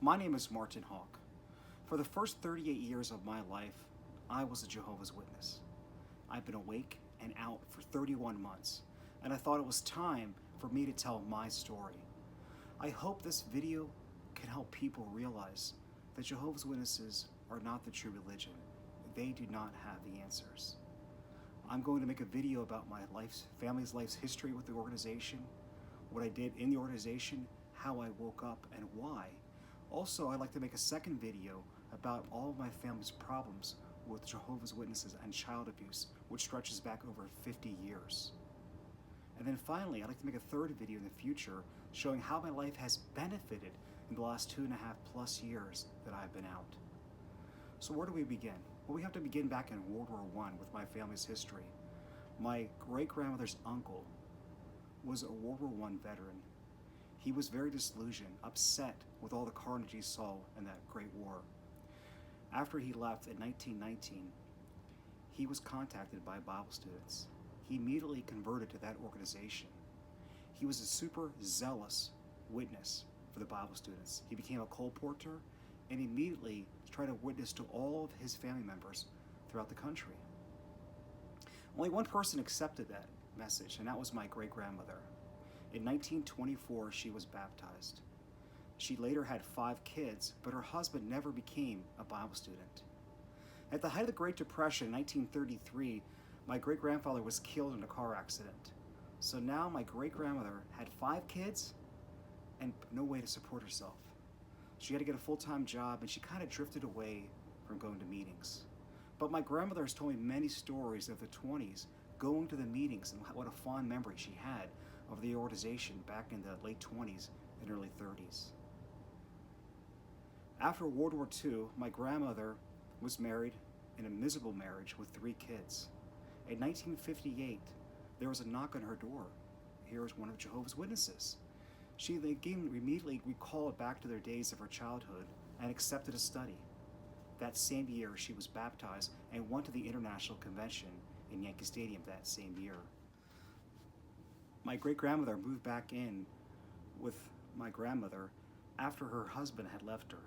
My name is Martin Hawk. For the first 38 years of my life, I was a Jehovah's Witness. I've been awake and out for 31 months, and I thought it was time for me to tell my story. I hope this video can help people realize that Jehovah's Witnesses are not the true religion. They do not have the answers. I'm going to make a video about my family's life's history with the organization, what I did in the organization, how I woke up, and why. Also, I'd like to make a second video about all of my family's problems with Jehovah's Witnesses and child abuse, which stretches back over 50 years. And then finally, I'd like to make a third video in the future showing how my life has benefited in the last 2.5+ years that I've been out. So where do we begin? Well, we have to begin back in World War I with my family's history. My great-grandmother's uncle was a World War I veteran. He was very disillusioned, upset with all the carnage he saw in that Great War. After he left in 1919, he was contacted by Bible students. He immediately converted to that organization. He was a super zealous witness for the Bible students. He became a colporteur and immediately tried to witness to all of his family members throughout the country. Only one person accepted that message, and that was my great-grandmother. In 1924, she was baptized. She later had 5 kids, but her husband never became a Bible student. At the height of the Great Depression in 1933, my great-grandfather was killed in a car accident. So now my great-grandmother had 5 kids and no way to support herself. She had to get a full-time job, and she kind of drifted away from going to meetings. But my grandmother has told me many stories of the 20s, going to the meetings, and what a fond memory she had of the organization back in the late 20s and early 30s. After World War II, my grandmother was married in a miserable marriage with 3 kids. In 1958, there was a knock on her door. Here was one of Jehovah's Witnesses. She again immediately recalled back to their days of her childhood and accepted a study. That same year, she was baptized and went to the International Convention in Yankee Stadium that same year. My great-grandmother moved back in with my grandmother after her husband had left her.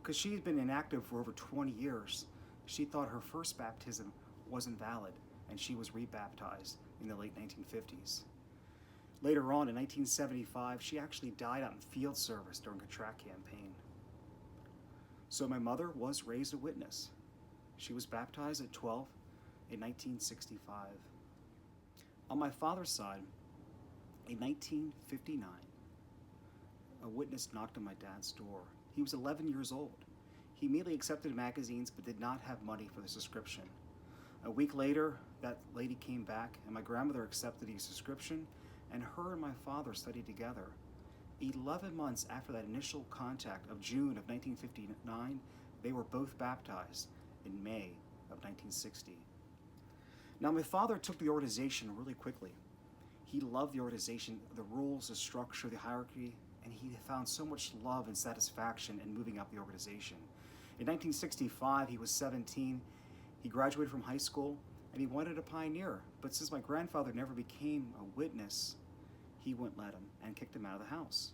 Because she had been inactive for over 20 years, she thought her first baptism wasn't valid, and she was rebaptized in the late 1950s. Later on, in 1975, she actually died out in field service during a track campaign. So my mother was raised a witness. She was baptized at 12 in 1965. On my father's side, in 1959, a witness knocked on my dad's door. He was 11 years old. He immediately accepted magazines but did not have money for the subscription. A week later, that lady came back and my grandmother accepted the subscription, and her and my father studied together. 11 months after that initial contact of June of 1959, they were both baptized in May of 1960. Now, my father took the organization really quickly. He loved the organization, the rules, the structure, the hierarchy, and he found so much love and satisfaction in moving up the organization. In 1965, he was 17. He graduated from high school, and he wanted to pioneer. But since my grandfather never became a witness, he wouldn't let him and kicked him out of the house.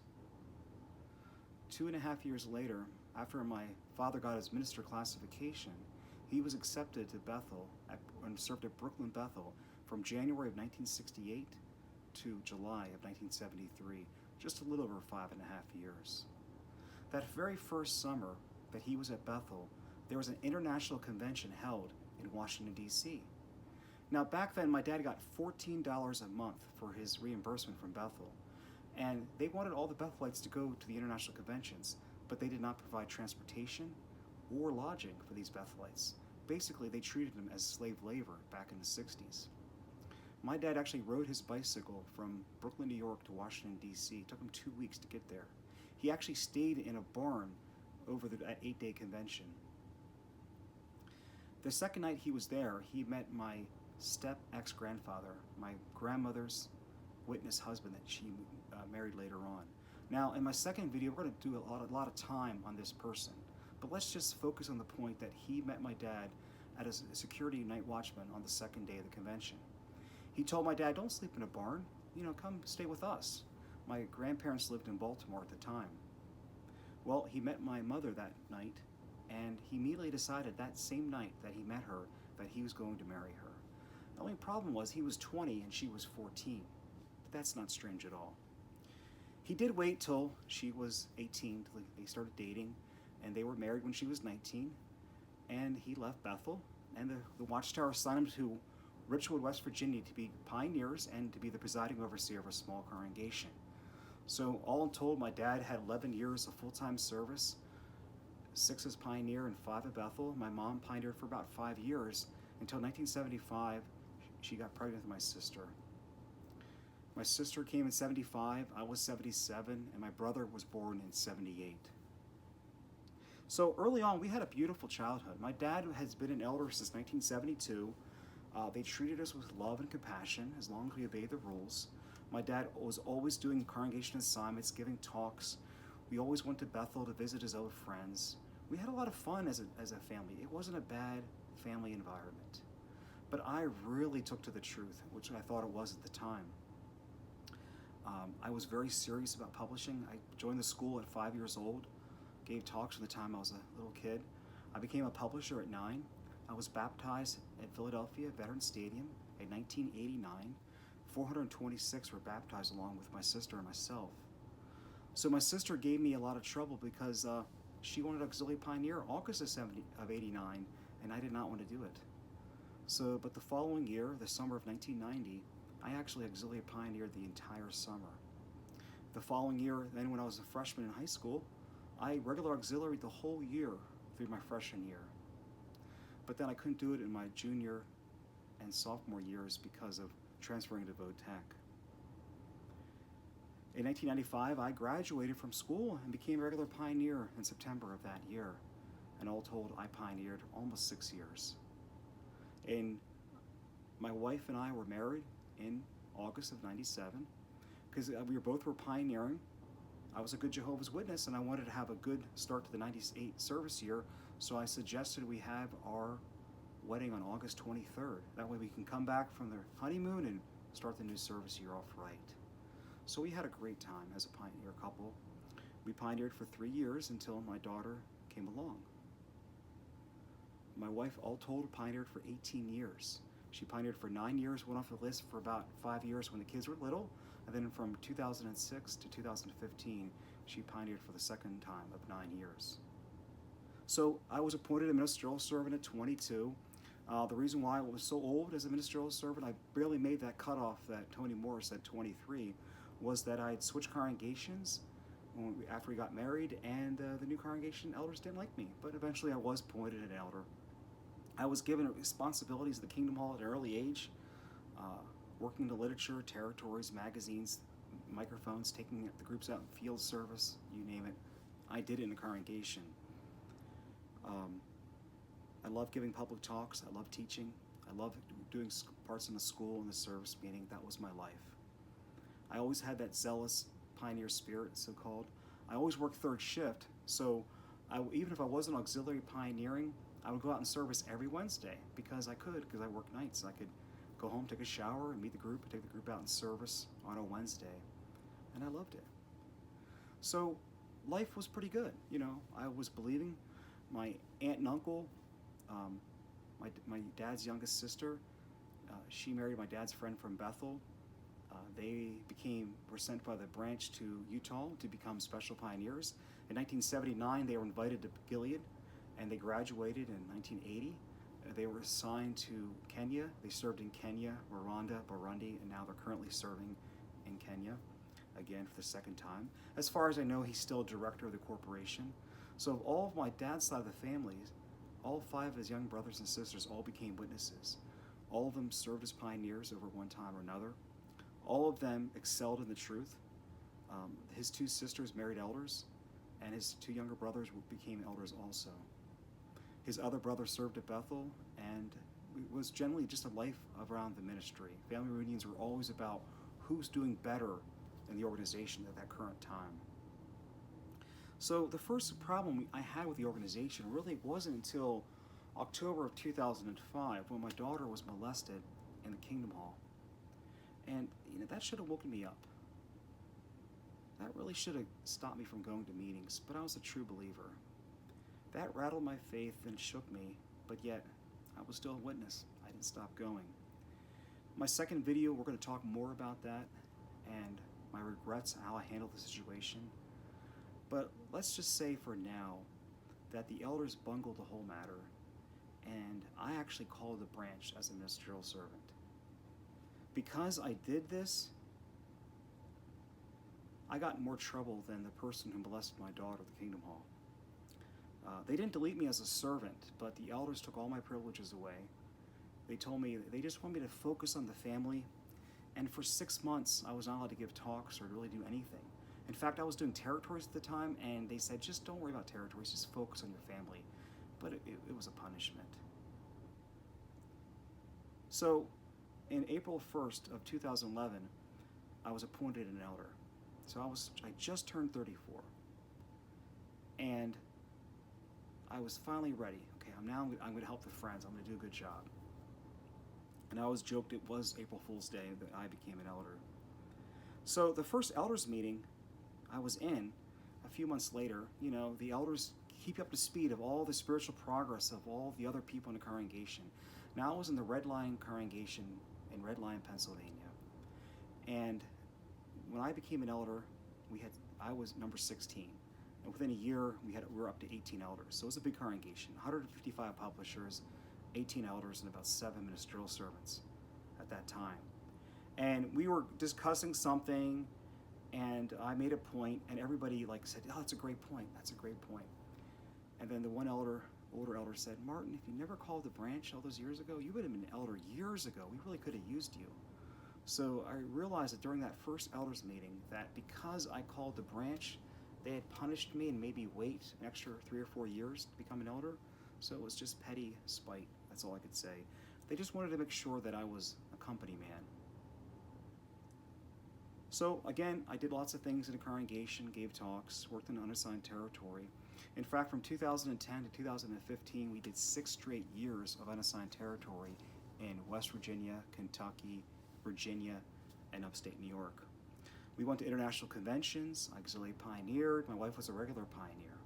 2.5 years later, after my father got his minister classification, he was accepted to Bethel and served at Brooklyn Bethel from January of 1968 to July of 1973, just a little over 5.5 years. That very first summer that he was at Bethel, there was an international convention held in Washington, D.C. Now, back then, my dad got $14 a month for his reimbursement from Bethel, and they wanted all the Bethelites to go to the international conventions, but they did not provide transportation or lodging for these Bethelites. Basically, they treated them as slave labor back in the 60s. My dad actually rode his bicycle from Brooklyn, New York to Washington, D.C. It took him 2 weeks to get there. He actually stayed in a barn over that 8-day convention. The second night he was there, he met my step-ex-grandfather, my grandmother's witness husband that she married later on. Now, in my second video, we're going to do a lot of time on this person, but let's just focus on the point that he met my dad at a security night watchman on the second day of the convention. He told my dad, "Don't sleep in a barn, come stay with us." My grandparents lived in Baltimore at the time. Well, he met my mother that night, and he immediately decided that same night that he met her that he was going to marry her. The only problem was he was 20 and she was 14. But that's not strange at all. He did wait till she was 18 till they started dating, and they were married when she was 19. And he left Bethel, and the Watchtower assigned him to Richwood, West Virginia, to be pioneers and to be the presiding overseer of a small congregation. So all told, my dad had 11 years of full-time service, 6 as pioneer and 5 at Bethel. My mom pioneered for about 5 years until 1975. She got pregnant with my sister. My sister came in 75, I was 77, and my brother was born in 78. So early on, we had a beautiful childhood. My dad has been an elder since 1972. They treated us with love and compassion as long as we obeyed the rules. My dad was always doing congregation assignments, giving talks. We always went to Bethel to visit his old friends. We had a lot of fun as a family. It wasn't a bad family environment. But I really took to the truth, which I thought it was at the time. I was very serious about publishing. I joined the school at 5 years old, gave talks from the time I was a little kid. I became a publisher at 9. I was baptized at Philadelphia Veterans Stadium in 1989. 426 were baptized along with my sister and myself. So my sister gave me a lot of trouble because she wanted auxiliary pioneer August of 89, and I did not want to do it. So, but the following year, the summer of 1990, I actually auxiliary pioneered the entire summer. The following year, then when I was a freshman in high school, I regular auxiliary the whole year through my freshman year. But then I couldn't do it in my junior and sophomore years because of transferring to Vo-Tech. In 1995, I graduated from school and became a regular pioneer in September of that year. And all told, I pioneered almost 6 years. And my wife and I were married in August of 97 because we were pioneering. I was a good Jehovah's Witness, and I wanted to have a good start to the 98 service year, so I suggested we have our wedding on August 23rd. That way we can come back from the honeymoon and start the new service year off right. So we had a great time as a pioneer couple. We pioneered for 3 years until my daughter came along. My wife, all told, pioneered for 18 years. She pioneered for 9 years, went off the list for about 5 years when the kids were little, and then from 2006 to 2015, she pioneered for the second time of 9 years. So I was appointed a ministerial servant at 22. The reason why I was so old as a ministerial servant, I barely made that cutoff that Tony Moore said 23, was that I had switched congregations after we got married, and the new congregation elders didn't like me. But eventually I was appointed an elder. I was given responsibilities at the Kingdom Hall at an early age, working the literature, territories, magazines, microphones, taking the groups out in field service, you name it. I did it in the congregation. I love giving public talks. I love teaching. I love doing parts in the school and the service meeting. That was my life. I always had that zealous pioneer spirit, so-called. I always worked third shift, so even if I wasn't auxiliary pioneering, I would go out in service every Wednesday because I worked nights. I could go home, take a shower, and meet the group, and take the group out in service on a Wednesday. And I loved it. So life was pretty good. You know, I was believing. My aunt and uncle, my dad's youngest sister, she married my dad's friend from Bethel. They were sent by the branch to Utah to become special pioneers. In 1979, they were invited to Gilead, and they graduated in 1980. They were assigned to Kenya. They served in Kenya, Rwanda, Burundi, and now they're currently serving in Kenya, again for the second time. As far as I know, he's still director of the corporation. So of all of my dad's side of the family, all 5 of his young brothers and sisters all became witnesses. All of them served as pioneers over one time or another. All of them excelled in the truth. His 2 sisters married elders, and his 2 younger brothers became elders also. His other brother served at Bethel, and it was generally just a life around the ministry. Family reunions were always about who's doing better in the organization at that current time. So the first problem I had with the organization really wasn't until October of 2005 when my daughter was molested in the Kingdom Hall. And that should have woken me up. That really should have stopped me from going to meetings, but I was a true believer. That rattled my faith and shook me, but yet I was still a witness. I didn't stop going. My second video, we're going to talk more about that and my regrets and how I handled the situation. But let's just say for now that the elders bungled the whole matter, and I actually called the branch as a ministerial servant. Because I did this, I got in more trouble than the person who molested my daughter at the Kingdom Hall. They didn't delete me as a servant, but the elders took all my privileges away. They told me they just wanted me to focus on the family, and for 6 months I was not allowed to give talks or to really do anything. In fact, I was doing territories at the time, and they said, just don't worry about territories, just focus on your family. But it was a punishment. So, in April 1st of 2011, I was appointed an elder. So I just turned 34. And I was finally ready. Okay, I'm going to help the friends. I'm going to do a good job. And I always joked it was April Fool's Day that I became an elder. So the first elders meeting I was in, a few months later, the elders keep you up to speed of all the spiritual progress of all the other people in the congregation. Now I was in the Red Lion congregation in Red Lion, Pennsylvania. And when I became an elder, I was number 16. And within a year, we were up to 18 elders. So it was a big congregation, 155 publishers, 18 elders, and about 7 ministerial servants at that time. And we were discussing something, and I made a point, and everybody said, oh, that's a great point, that's a great point. And then the one older elder said, Martin, if you never called the branch all those years ago, you would have been an elder years ago. We really could have used you. So I realized that during that first elders meeting that because I called the branch, they had punished me and made me wait an extra 3 or 4 years to become an elder. So it was just petty spite. That's all I could say. They just wanted to make sure that I was a company man. So again, I did lots of things in the congregation, gave talks, worked in unassigned territory. In fact, from 2010 to 2015, we did 6 straight years of unassigned territory in West Virginia, Kentucky, Virginia, and upstate New York. We went to international conventions. I auxiliary pioneered. My wife was a regular pioneer.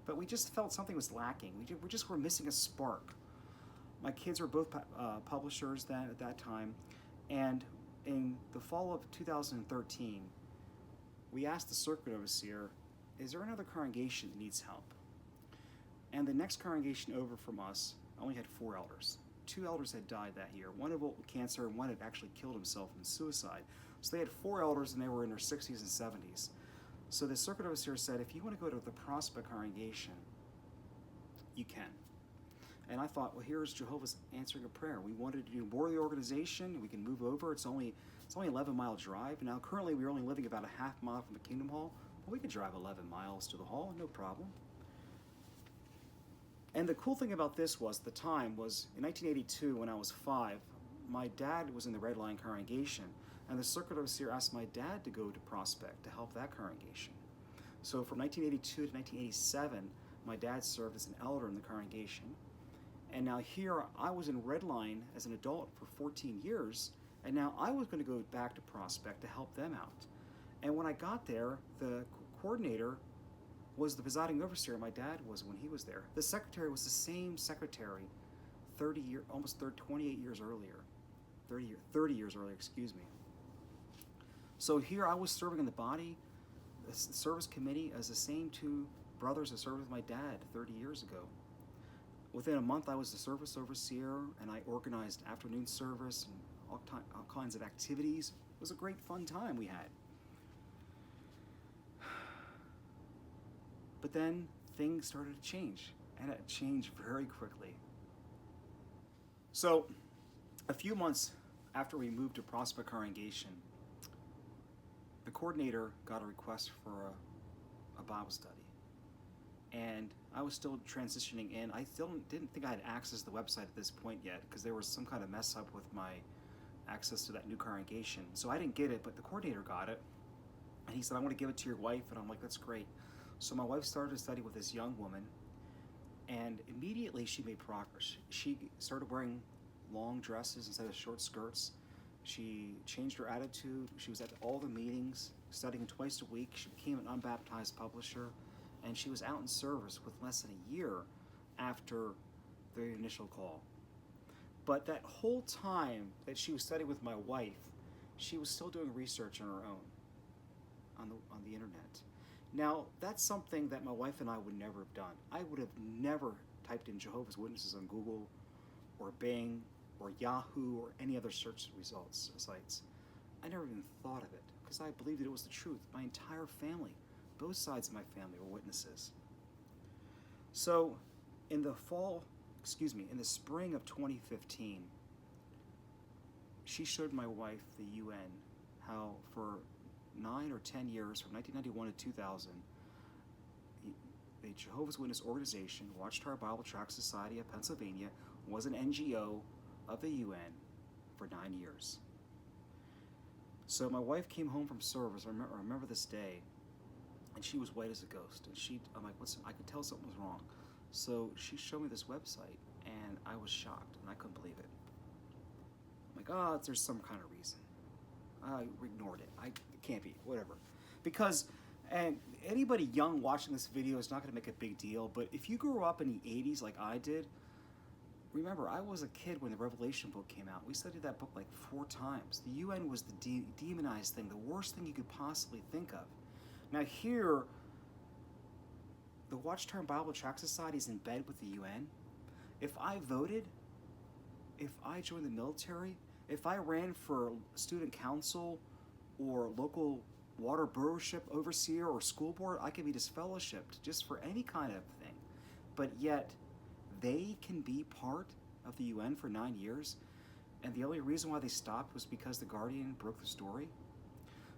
But we just felt something was lacking. We just were missing a spark. My kids were both publishers at that time. And in the fall of 2013, we asked the circuit overseer, is there another congregation that needs help? And the next congregation over from us only had 4 elders. 2 elders had died that year. One of cancer, and one had actually killed himself in suicide. So they had 4 elders, and they were in their 60s and 70s. So the circuit overseer said, if you want to go to the Prospect congregation, you can. And I thought, well, here's Jehovah's answering a prayer. We wanted to do more of the organization. We can move over. It's only an 11-mile drive. Now, currently, we're only living about a half mile from the Kingdom Hall. But we could drive 11 miles to the hall, no problem. And the cool thing about this was, the time was, in 1982, when I was 5, my dad was in the Red Lion congregation. And the circuit overseer asked my dad to go to Prospect to help that congregation. So from 1982 to 1987, my dad served as an elder in the congregation. And now here, I was in Red Lion as an adult for 14 years, and now I was going to go back to Prospect to help them out. And when I got there, the coordinator was the presiding overseer my dad was when he was there. The secretary was the same secretary 28 years earlier. 30 years earlier, excuse me. So here I was serving in the body, the service committee, as the same 2 brothers that served with my dad 30 years ago. Within a month, I was the service overseer, and I organized afternoon service and all kinds of activities. It was a great, fun time we had. But then things started to change, and it changed very quickly. So a few months after we moved to Prospect congregation, the coordinator got a request for a Bible study. And I was still transitioning in. I still didn't think I had access to the website at this point yet, because there was some kind of mess up with my access to that new congregation. So I didn't get it, but the coordinator got it. And he said, I want to give it to your wife. And I'm like, that's great. So my wife started to study with this young woman, and immediately she made progress. She started wearing long dresses instead of short skirts. She changed her attitude. She was at all the meetings. studying twice a week. She became an unbaptized publisher, and she was out in service with less than a year after the initial call. But that whole time that she was studying with my wife, she was still doing research on her own on the internet. Now, that's something that my wife and I would never have done. I would have never typed in Jehovah's Witnesses on Google or Bing or Yahoo or any other search results sites. I never even thought of it because I believed that it was the truth. My entire family, both sides of my family, were witnesses. So, in the spring of 2015, she showed my wife, the UN, how for 9 or 10 years, from 1991 to 2000, the Jehovah's Witness organization, Watchtower Bible Tract Society of Pennsylvania, was an NGO of the UN for 9 years. So my wife came home from service, I remember this day, and she was white as a ghost. And I'm like, I could tell something was wrong. So she showed me this website, and I was shocked, and I couldn't believe it. I'm like, there's some kind of reason. I ignored it. It can't be, whatever. Because, and anybody young watching this video is not going to make a big deal, but if you grew up in the 80s like I did, remember, I was a kid when the Revelation book came out. We studied that book like 4 times. The UN was the demonized thing, the worst thing you could possibly think of. Now here, the Watchtower Bible Tract Society is in bed with the UN. If I voted, if I joined the military, if I ran for student council or local water boroughship overseer or school board, I could be disfellowshipped just for any kind of thing. But yet, they can be part of the UN for 9 years, and the only reason why they stopped was because the Guardian broke the story.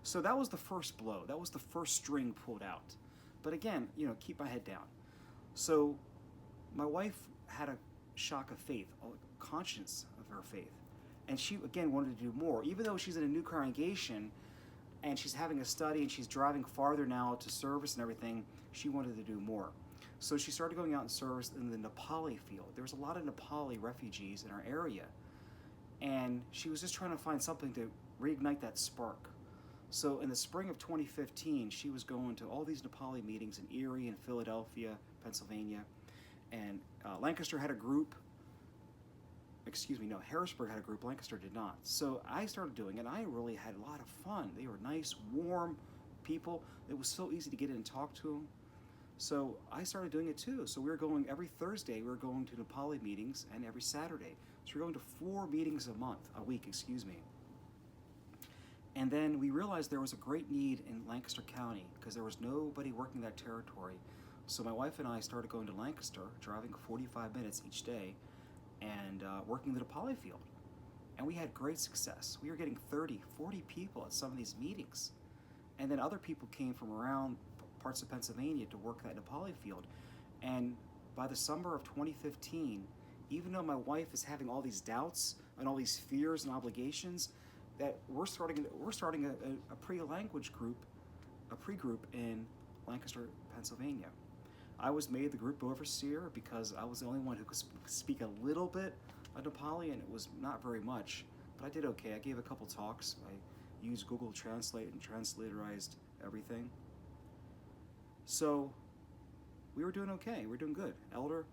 So that was the first blow. That was the first string pulled out. But again, keep my head down. So my wife had a shock of faith, a conscience of her faith. And she, again, wanted to do more. Even though she's in a new congregation and she's having a study and she's driving farther now to service and everything, she wanted to do more. So she started going out in service in the Nepali field. There was a lot of Nepali refugees in our area. And she was just trying to find something to reignite that spark. So in the spring of 2015, she was going to all these Nepali meetings in Erie and Philadelphia, Pennsylvania. And Lancaster had a group. Harrisburg had a group, Lancaster did not. So I started doing it, and I really had a lot of fun. They were nice, warm people. It was so easy to get in and talk to them. So I started doing it too. So we were going every Thursday, we were going to Nepali meetings, and every Saturday. So we were going to 4 meetings a week. And then we realized there was a great need in Lancaster County because there was nobody working that territory. So my wife and I started going to Lancaster, driving 45 minutes each day, and working the Nepali field. And we had great success. We were getting 30, 40 people at some of these meetings. And then other people came from around parts of Pennsylvania to work that Nepali field. And by the summer of 2015, even though my wife is having all these doubts and all these fears and obligations, that we're starting a pre-language group, a pre-group in Lancaster, Pennsylvania. I was made the group overseer because I was the only one who could speak a little bit of Nepali, and it was not very much, but I did okay. I gave a couple talks. I used Google Translate and transliterized everything. So we were doing okay. We were doing good. Elder.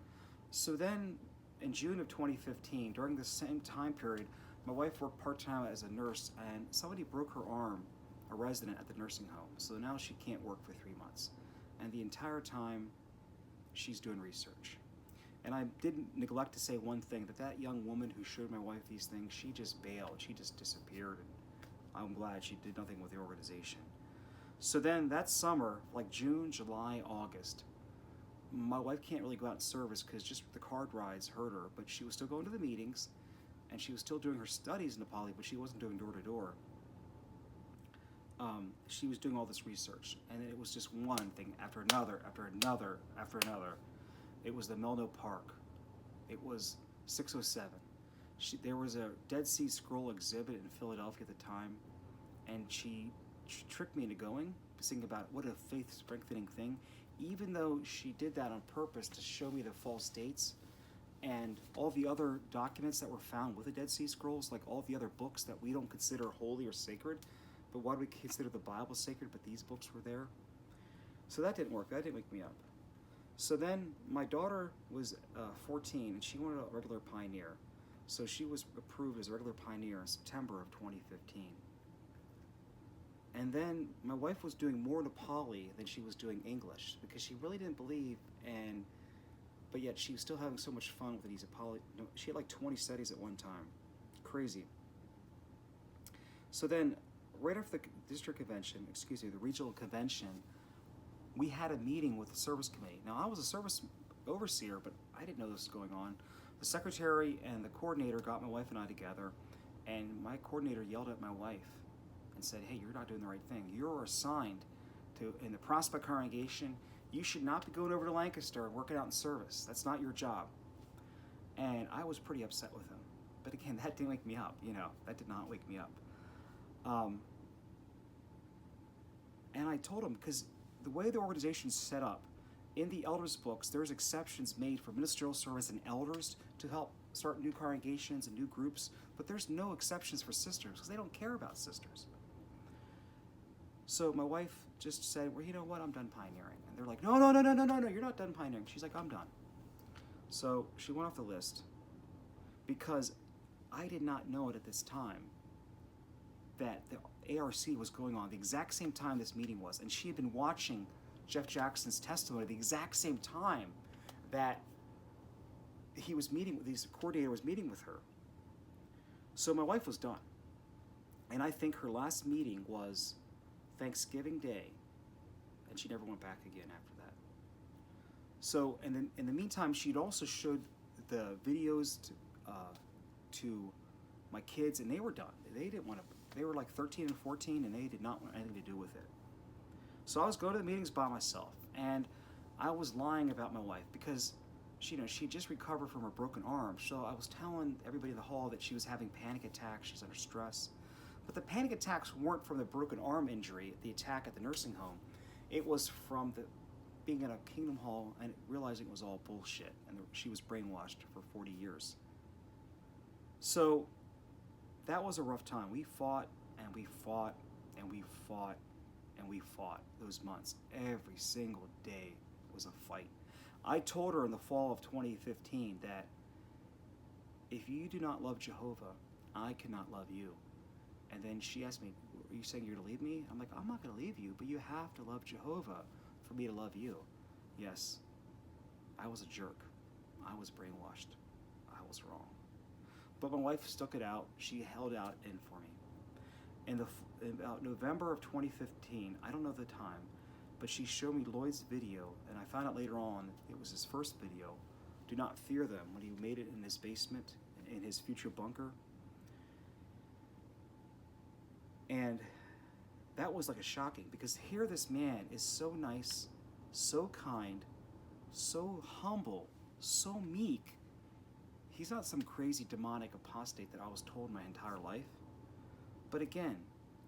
So then in June of 2015, during the same time period, my wife worked part-time as a nurse, and somebody broke her arm, a resident at the nursing home. So now she can't work for 3 months. And the entire time, she's doing research. And I didn't neglect to say one thing, that young woman who showed my wife these things, she just bailed. She just disappeared, and I'm glad she did nothing with the organization. So then that summer, like June, July, August, my wife can't really go out in service because just the card rides hurt her, but she was still going to the meetings, and she was still doing her studies in Nepali, but she wasn't doing door-to-door. She was doing all this research, and it was just one thing after another, after another, after another. It was the Melno Park. It was 607. There was a Dead Sea Scroll exhibit in Philadelphia at the time, and she tricked me into going, thinking about what a faith-strengthening thing, even though she did that on purpose to show me the false dates and all the other documents that were found with the Dead Sea Scrolls, like all the other books that we don't consider holy or sacred. but why do we consider the Bible sacred, but these books were there? So that didn't work. That didn't wake me up. So then my daughter was 14, and she wanted a regular pioneer. So she was approved as a regular pioneer in September of 2015. And then my wife was doing more Nepali than she was doing English, because she really didn't believe, but yet she was still having so much fun with these Nepali. She had like 20 studies at one time. Crazy. So then, right after the district convention, the regional convention, we had a meeting with the service committee. Now, I was a service overseer, but I didn't know this was going on. The secretary and the coordinator got my wife and I together, and my coordinator yelled at my wife and said, "Hey, you're not doing the right thing. You're assigned to, in the Prospect congregation, you should not be going over to Lancaster and working out in service. That's not your job." And I was pretty upset with him. But again, that didn't wake me up, that did not wake me up. And I told him, because the way the organization's set up, in the elders' books, there's exceptions made for ministerial service and elders to help start new congregations and new groups, but there's no exceptions for sisters, because they don't care about sisters. So my wife just said, "Well, you know what, I'm done pioneering." And they're like, no, you're not done pioneering. She's like, "I'm done." So she went off the list, because I did not know it at this time that the ARC was going on the exact same time this meeting was, and she had been watching Jeff Jackson's testimony the exact same time that he was meeting with the coordinator was meeting with her. So my wife was done, and I think her last meeting was Thanksgiving Day, and she never went back again after that. So, and then in the meantime, she'd also showed the videos to my kids, and they were done. They didn't want to. They were like 13 and 14, and they did not want anything to do with it. So I was going to the meetings by myself, and I was lying about my wife, because she had just recovered from her broken arm. So I was telling everybody in the hall that she was having panic attacks, she's under stress. But the panic attacks weren't from the broken arm injury, the attack at the nursing home. It was from being in a Kingdom Hall and realizing it was all bullshit, and she was brainwashed for 40 years. So that was a rough time. We fought, and we fought, and we fought, and we fought those months. Every single day was a fight. I told her in the fall of 2015 that if you do not love Jehovah, I cannot love you. And then she asked me, "Are you saying you're going to leave me?" I'm like, "I'm not going to leave you, but you have to love Jehovah for me to love you." Yes, I was a jerk. I was brainwashed. I was wrong. But my wife stuck it out. She held out in for me. In about November of 2015, I don't know the time, but she showed me Lloyd's video, and I found out later on it was his first video, "Do Not Fear Them," when he made it in his basement, in his future bunker. And that was like a shocking, because here this man is so nice, so kind, so humble, so meek. He's not some crazy demonic apostate that I was told my entire life. But again,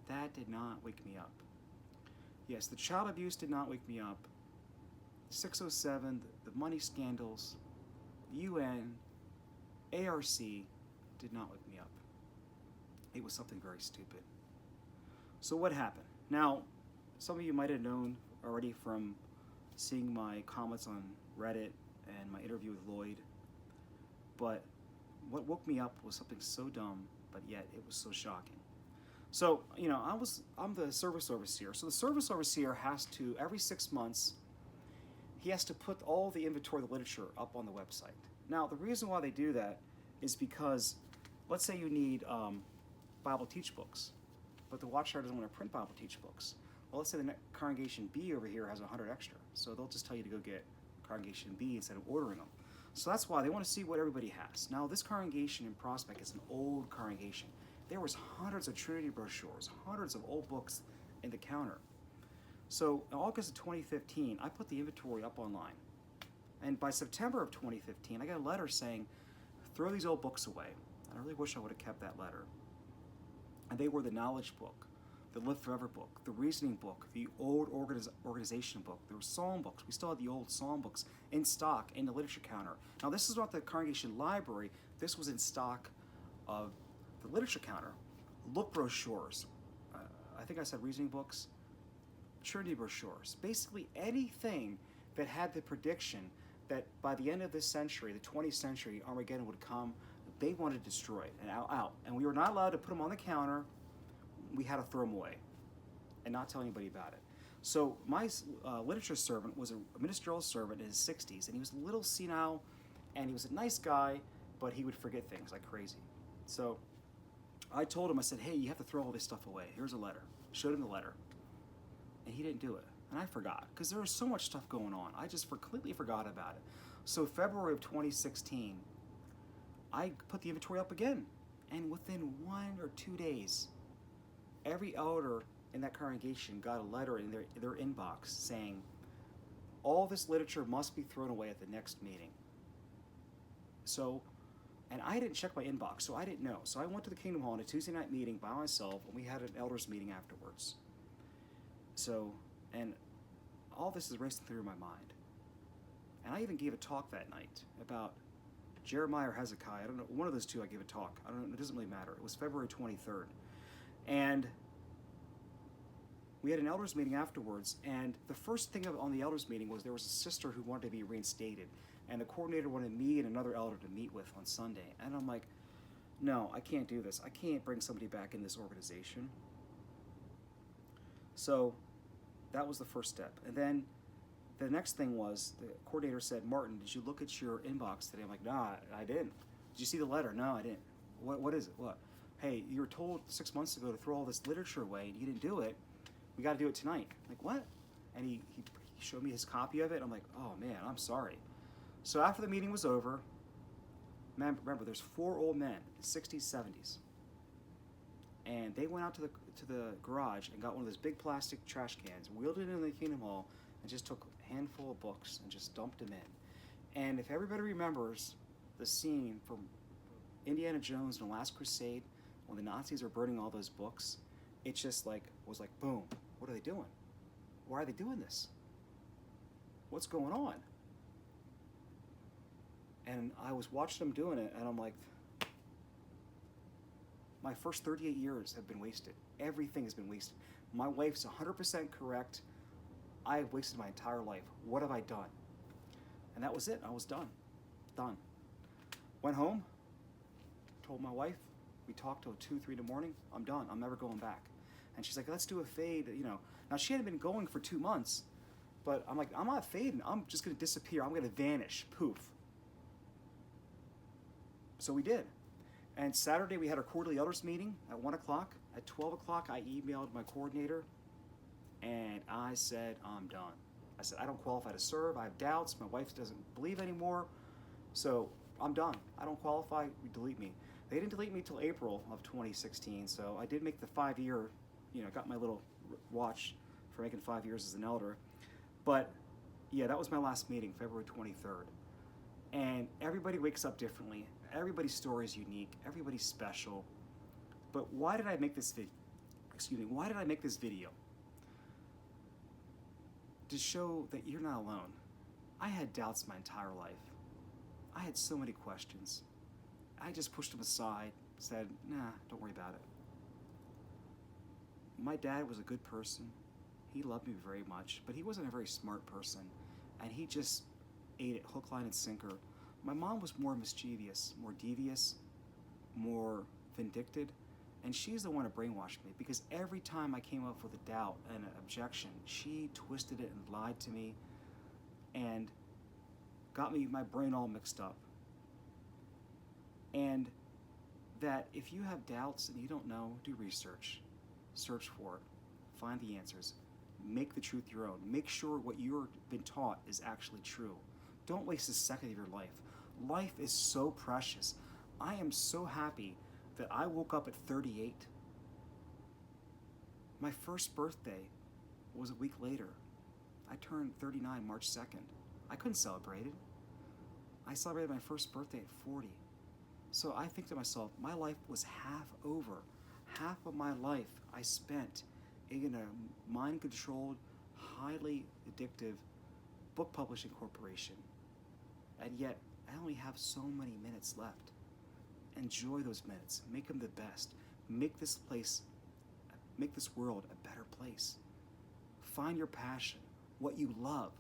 that did not wake me up. Yes, the child abuse did not wake me up. 607, the money scandals, UN, ARC did not wake me up. It was something very stupid. So what happened? Now, some of you might have known already from seeing my comments on Reddit and my interview with Lloyd, but what woke me up was something so dumb, but yet it was so shocking. So, I'm the service overseer. So the service overseer has to, every 6 months, he has to put all the inventory of the literature up on the website. Now, the reason why they do that is because, let's say you need Bible teach books, but the Watchtower doesn't want to print Bible teach books. Well, let's say the congregation B over here has 100 extra, so they'll just tell you to go get congregation B instead of ordering them. So that's why they want to see what everybody has. Now, this congregation in Prospect is an old congregation. There was hundreds of Trinity brochures, hundreds of old books in the counter. So in August of 2015, I put the inventory up online. And by September of 2015, I got a letter saying, "Throw these old books away." And I really wish I would have kept that letter. And they were the knowledge book, the Live Forever book, the reasoning book, the old organization book. There were psalm books. We still had the old psalm books in stock in the literature counter. Now, this is not the congregation library. This was in stock of the literature counter. Look brochures. I think I said reasoning books, Trinity brochures, basically anything that had the prediction that by the end of this century, the 20th century, Armageddon would come. They wanted to destroy it and out. And we were not allowed to put them on the counter. We had to throw them away and not tell anybody about it. So my literature servant was a ministerial servant in his 60s, and he was a little senile, and he was a nice guy, but he would forget things like crazy. So I told him, I said, hey, you have to throw all this stuff away. Here's a letter. Showed him the letter. And he didn't do it. And I forgot, because there was so much stuff going on. I just completely forgot about it. So February of 2016, I put the inventory up again. And within 1 or 2 days, every elder in that congregation got a letter in their inbox saying, all this literature must be thrown away at the next meeting. So, and I didn't check my inbox, so I didn't know. So I went to the Kingdom Hall on a Tuesday night meeting by myself, and we had an elders meeting afterwards. So, and all this is racing through my mind. And I even gave a talk that night about Jeremiah or Hezekiah. I don't know, one of those two I gave a talk. I don't know, it doesn't really matter. It was February 23rd. And we had an elders meeting afterwards, and the first thing on the elders meeting was there was a sister who wanted to be reinstated, and the coordinator wanted me and another elder to meet with on Sunday. And I'm like, no, I can't do this. I can't bring somebody back in this organization. So that was the first step. And then the next thing was the coordinator said, Martin, did you look at your inbox today? I'm like, nah, I didn't. Did you see the letter? No, I didn't. What is it? What? Hey, you were told 6 months ago to throw all this literature away, and you didn't do it. We got to do it tonight. I'm like, what? And he showed me his copy of it. I'm like, oh man, I'm sorry. So after the meeting was over, man, remember, there's 4 old men, 60s, 70s, and they went out to the garage and got one of those big plastic trash cans, wheeled it into the Kingdom Hall, and just took a handful of books and just dumped them in. And if everybody remembers the scene from Indiana Jones and the Last Crusade, when the Nazis are burning all those books, it just was like, boom, what are they doing? Why are they doing this? What's going on? And I was watching them doing it, and I'm like, my first 38 years have been wasted. Everything has been wasted. My wife's 100% correct. I have wasted my entire life. What have I done? And that was it. I was done. Done. Went home, told my wife, we talked till 2, 3 in the morning. I'm done. I'm never going back. And she's like, let's do a fade, Now, she hadn't been going for 2 months, but I'm like, I'm not fading. I'm just going to disappear. I'm going to vanish. Poof. So we did. And Saturday, we had our quarterly elders meeting at 1 o'clock. At 12 o'clock, I emailed my coordinator, and I said, I'm done. I said, I don't qualify to serve. I have doubts. My wife doesn't believe anymore. So I'm done. I don't qualify. Delete me. They didn't delete me till April of 2016, so I did make the 5-year, got my little watch for making 5 years as an elder. But yeah, that was my last meeting, February 23rd. And everybody wakes up differently. Everybody's story is unique. Everybody's special. But why did I make this video? Why did I make this video? To show that you're not alone. I had doubts my entire life. I had so many questions. I just pushed them aside, said, nah, don't worry about it. My dad was a good person. He loved me very much, but he wasn't a very smart person, and he just ate it hook, line, and sinker. My mom was more mischievous, more devious, more vindictive, and she's the one who brainwashed me, because every time I came up with a doubt and an objection, she twisted it and lied to me and got my brain all mixed up. And that if you have doubts and you don't know, do research. Search for it. Find the answers. Make the truth your own. Make sure what you've been taught is actually true. Don't waste a second of your life. Life is so precious. I am so happy that I woke up at 38. My first birthday was a week later. I turned 39 March 2nd. I couldn't celebrate it. I celebrated my first birthday at 40. So I think to myself, my life was half over. Half of my life I spent in a mind-controlled, highly addictive book publishing corporation. And yet, I only have so many minutes left. Enjoy those minutes. Make them the best. Make this place, make this world a better place. Find your passion, what you love,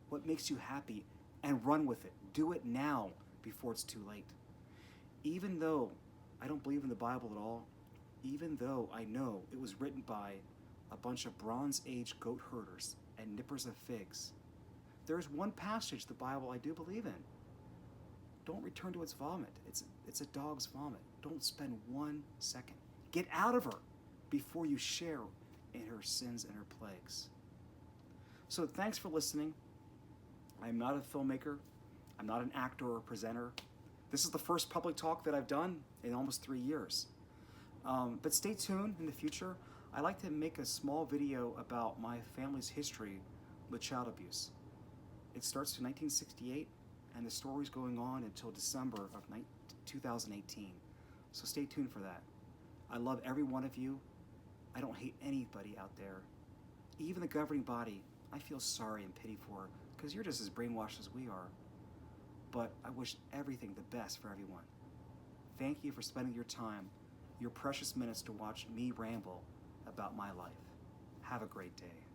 what makes you happy, and run with it. Do it now before it's too late. Even though I don't believe in the Bible at all, even though I know it was written by a bunch of Bronze Age goat herders and nippers of figs, there's one passage the Bible I do believe in. Don't return to its vomit. It's a dog's vomit. Don't spend 1 second. Get out of her before you share in her sins and her plagues. So thanks for listening. I'm not a filmmaker. I'm not an actor or presenter. This is the first public talk that I've done in almost 3 years. But stay tuned in the future. I like to make a small video about my family's history with child abuse. It starts in 1968, and the story's going on until December of 2018. So stay tuned for that. I love every one of you. I don't hate anybody out there. Even the governing body, I feel sorry and pity for, because you're just as brainwashed as we are. But I wish everything the best for everyone. Thank you for spending your time, your precious minutes to watch me ramble about my life. Have a great day.